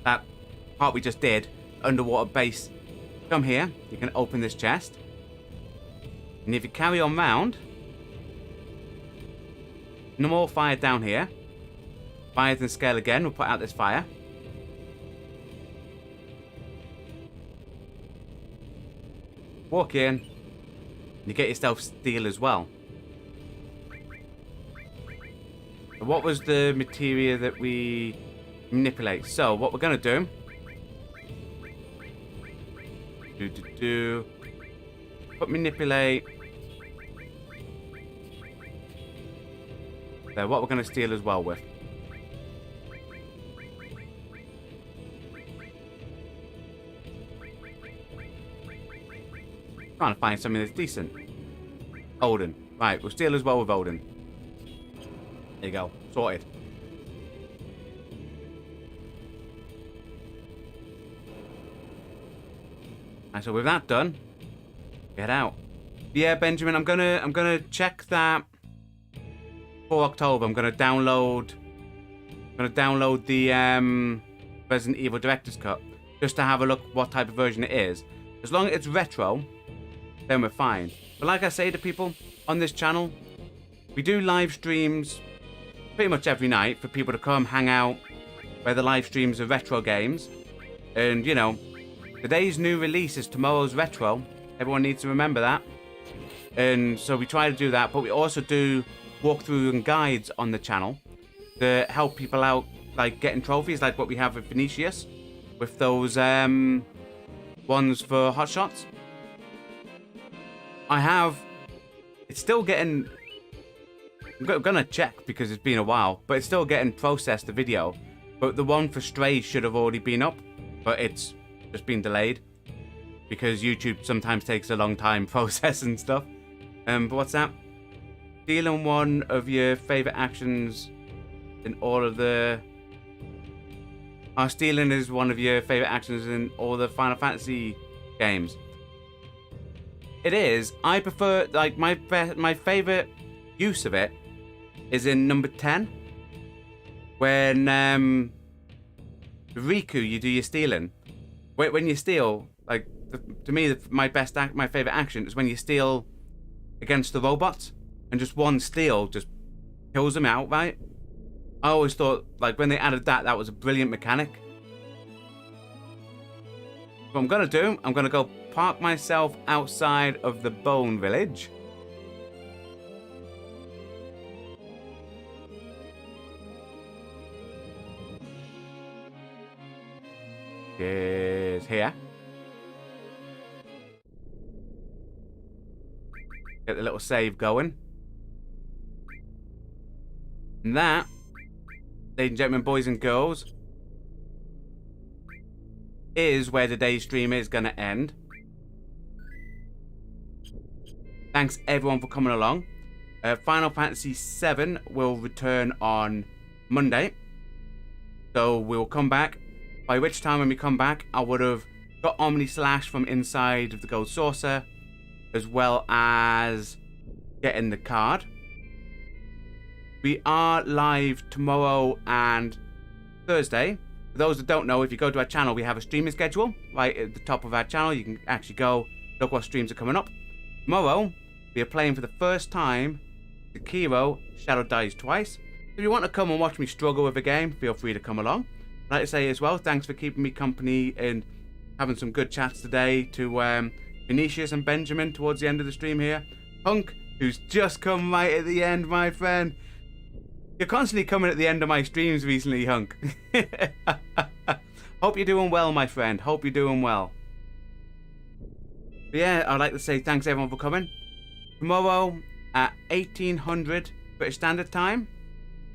that part we just did, underwater base, come here, you can open this chest. And if you carry on round, no more fire down here. Leviathan scale again, we'll put out this fire. Walk in, you get yourself steel as well. What was the materia that we manipulate? So what we're gonna do, put manipulate. So what we're gonna steal as well with. Trying to find something that's decent. Odin. Right, we'll steal as well with Odin. There you go. Sorted. And so with that done, get out. Yeah, Benjamin, I'm gonna check that for October. I'm gonna download the Resident Evil Director's Cut just to have a look what type of version it is. As long as it's retro, then we're fine. But like I say to people on this channel, we do live streams pretty much every night for people to come hang out where the live streams are retro games. And, you know, today's new release is tomorrow's retro. Everyone needs to remember that. And so we try to do that, but we also do walkthrough and guides on the channel to help people out, like getting trophies, like what we have with Vinicius, with those ones for hot shots. It's still getting, I'm gonna check because it's been a while, but it's still getting processed, the video. But the one for Stray should have already been up, but it's just been delayed because YouTube sometimes takes a long time processing stuff. But what's that? Stealing one of your favorite actions in all of the... stealing is one of your favorite actions in all the Final Fantasy games. It is. I prefer, like, my favorite use of it is in number 10. When Riku, you do your stealing. When you steal, like, to me, my favorite action is when you steal against the robots, and just one steal just kills them outright. I always thought, like, when they added that, that was a brilliant mechanic. What I'm gonna do, I'm gonna go park myself outside of the Bone Village. Is here. Get the little save going. And that, ladies and gentlemen, boys and girls, is where today's stream is going to end. Thanks everyone for coming along. Final Fantasy VII will return on Monday. So we'll come back, by which time when we come back, I would have got Omni Slash from inside of the Gold Saucer, as well as getting the card. We are live tomorrow and Thursday. For those that don't know, if you go to our channel, we have a streaming schedule right at the top of our channel. You can actually go look what streams are coming up. Tomorrow, we are playing for the first time Sekiro Shadow Dies Twice. If you want to come and watch me struggle with a game, feel free to come along. I'd like to say as well, thanks for keeping me company and having some good chats today to Vinicius and Benjamin towards the end of the stream here. Hunk, who's just come right at the end, my friend. You're constantly coming at the end of my streams recently, Hunk. Hope you're doing well, my friend. Hope you're doing well. But yeah, I'd like to say thanks everyone for coming. Tomorrow at 1800 British Standard Time,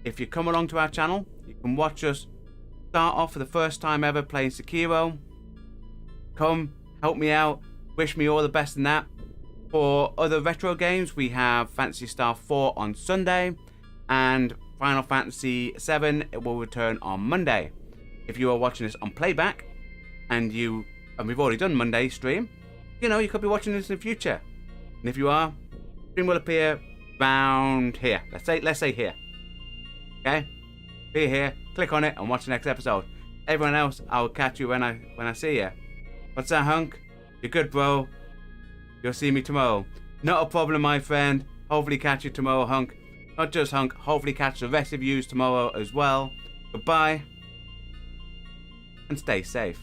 if you come along to our channel, you can watch us start off for the first time ever playing Sekiro. Come, help me out, wish me all the best in that. For other retro games, we have Phantasy Star 4 on Sunday, and Final Fantasy VII will return on Monday. If you are watching this on playback, and we've already done Monday stream, you could be watching this in the future. And if you are, stream will appear around here. Let's say here. Okay? Be here, click on it, and watch the next episode. Everyone else, I'll catch you when I see you. What's that, Hunk? You're good, bro. You'll see me tomorrow. Not a problem, my friend. Hopefully catch you tomorrow, Hunk. Not just Hunk, hopefully catch the rest of you tomorrow as well. Goodbye. And stay safe.